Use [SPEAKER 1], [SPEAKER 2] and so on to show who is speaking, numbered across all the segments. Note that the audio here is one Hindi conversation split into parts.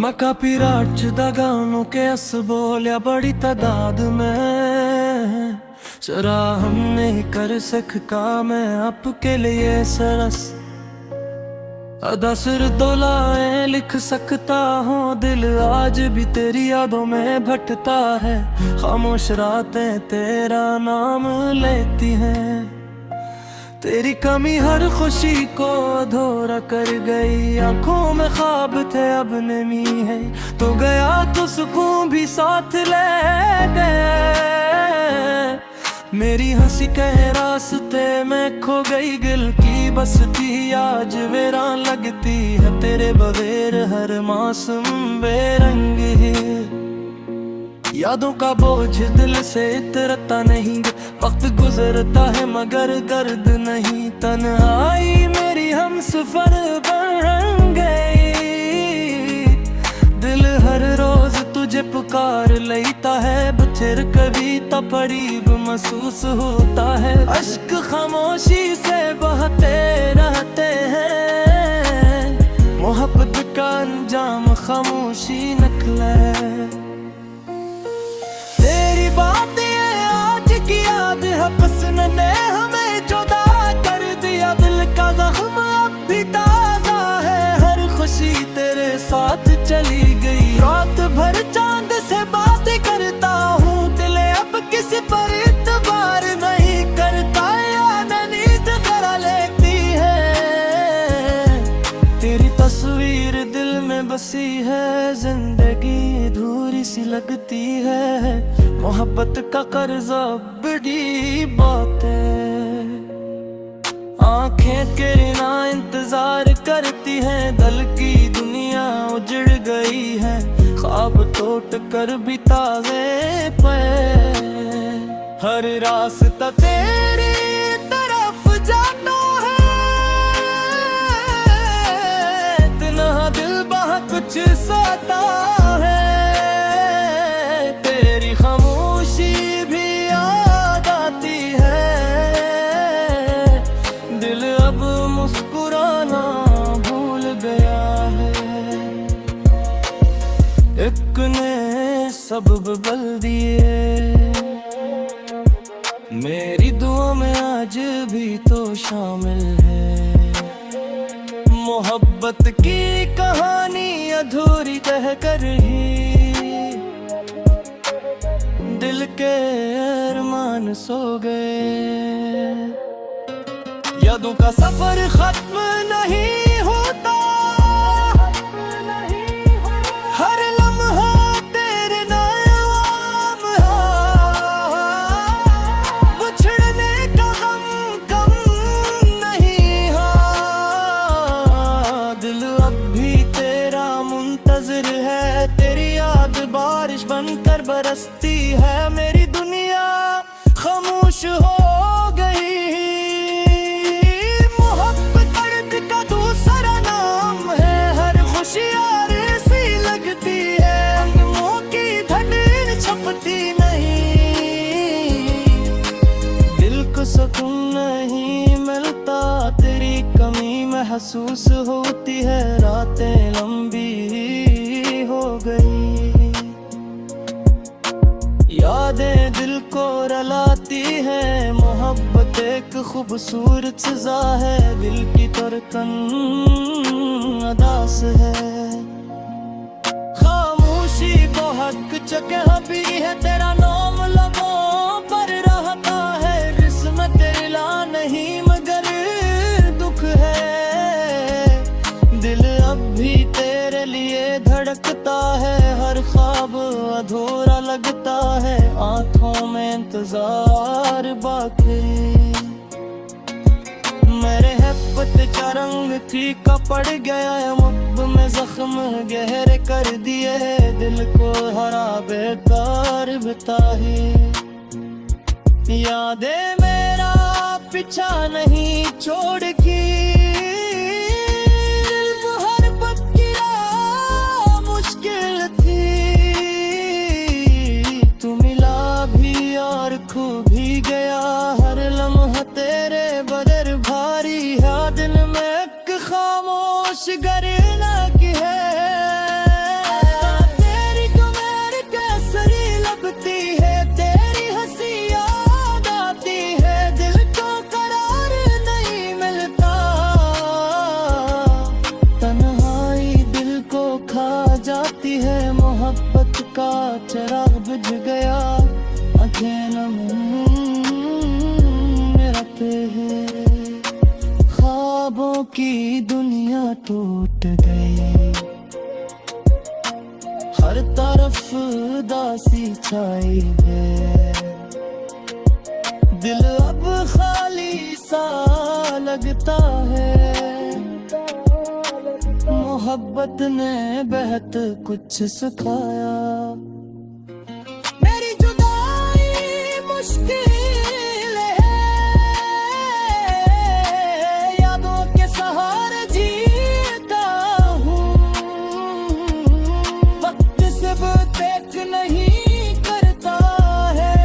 [SPEAKER 1] मैं कापीराइट दा गानों के अस बोलिया बड़ी तादाद में जरा हम नहीं कर सकता मैं आपके लिए सरस अदा सिर दोलाएं लिख सकता हूँ दिल आज भी तेरी यादों में भटकता है खामोश रातें तेरा नाम लेती हैं तेरी कमी हर खुशी को अधूरा कर गई आंखों में ख्वाब थे अब नमी है तो गया तो सुकून भी साथ ले गए मेरी हंसी कह रास्ते में खो गई दिल की बसती आज वीरान लगती है तेरे बगैर हर मौसम बेरंग है यादों का बोझ दिल से इतरता नहीं वक्त गुजरता है मगर दर्द नहीं तन्हाई मेरी हम सफर बन गई दिल हर रोज तुझे पुकार लेता है बचर कविता परीब महसूस होता है अश्क खामोशी से बहते रहते हैं मोहब्बत का अंजाम खामोशी निकले तेरी बात ये आज की याद है पसंद ने हमें जुदा कर दिया दिल का जख्म अब भी ताजा है हर खुशी तेरे साथ चली गई रात भर चांद से बातें करता हूँ दिल अब किसी पर इतबार नहीं करता याद नींद करा लेती है तेरी तस्वीर दिल में बसी है जिंदगी अधूरी सी लगती है मोहब्बत का कर्जा बड़ी बात है आंखें किरना इंतजार करती हैं दिल की दुनिया उजड़ गई है ख्वाब टूट कर भी ताज़े पे हर रास्ता तेरी तरफ जाता है इतना दिल बाह कुछ साता है एक ने सबब बल दिए मेरी दुआ में आज भी तो शामिल है मोहब्बत की कहानी अधूरी कह कर ही दिल के अरमान सो गए यादों का सफर खत्म नहीं होता हर लम्हा तेरे नाम बिछड़ने का गम कम नहीं दिल अब भी तेरा मुंतज़िर है तेरी याद बारिश बनकर बरसती है मेरी दुनिया खामोश हो सुकून नहीं मिलता तेरी कमी महसूस होती है रातें लंबी हो गई यादें दिल को रुलाती है मोहब्बत एक खूबसूरत सजा है दिल की धड़कन अदास है खामोशी को हक जगह भी है तेरा नाम लबों पर रहता है तेरे ला नहीं मगर दुख है दिल अब भी तेरे लिए धड़कता है हर ख्वाब अधूरा लगता है आंखों में इंतजार बाकी मेरे हैपत का रंग फीका पड़ गया है मुझ में जख्म गहरे कर दिए दिल को हरा बेकार बताही यादें मेरा पीछा नहीं छोड़ के हर पक्का मुश्किल थी तू मिला भी और खो भी गया हर लम्हा तेरे बदर भारी है दिल में एक खामोश गरना की है परछाई है। दिल अब खाली सा लगता है, मोहब्बत ने बहुत कुछ सिखाया। मेरी जुदाई मुश्किल है, यादों के सहारे जीता हूँ। वक्त सब देख नहीं करता है,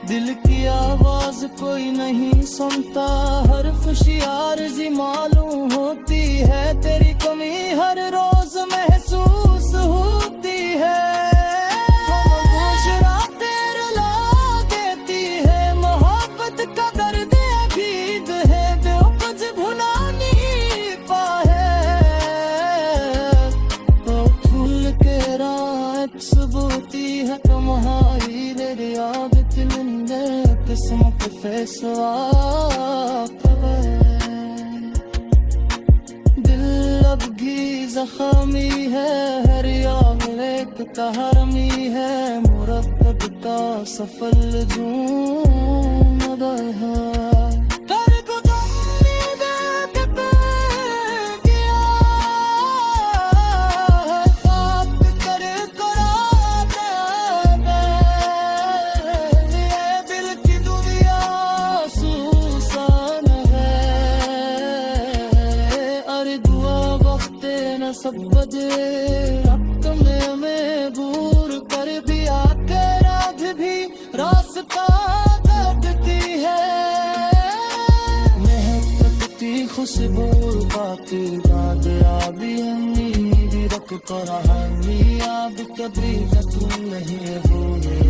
[SPEAKER 1] दिल की आवाज कोई नहीं सुनता। हर खुशी आरज़ी मालूम होती है, तेरी कमी हर रोज महसूस होती है। देती है मोहब्बत का दर्द अभीद है, जो कुछ भुला नहीं पाए। तो फूल के रात सबूती है तुम्हारी रे याद तिलंदे किस्मत फैसला जख्मी है, हर याद एक कहानी है। मुरक्कब का सफल जून है, कर गुज़ारी दे गया है, ख्वाब कर ये दिल की दुनिया सुसान है। अरे दुआ वक्त न सब बजे, अब तुमने हमें दूर कर दिया के रात भी रास्ता काटती है। महक की खुशबू बाकी याद आबी नींद रख कर याद कभी तुम नहीं भूले।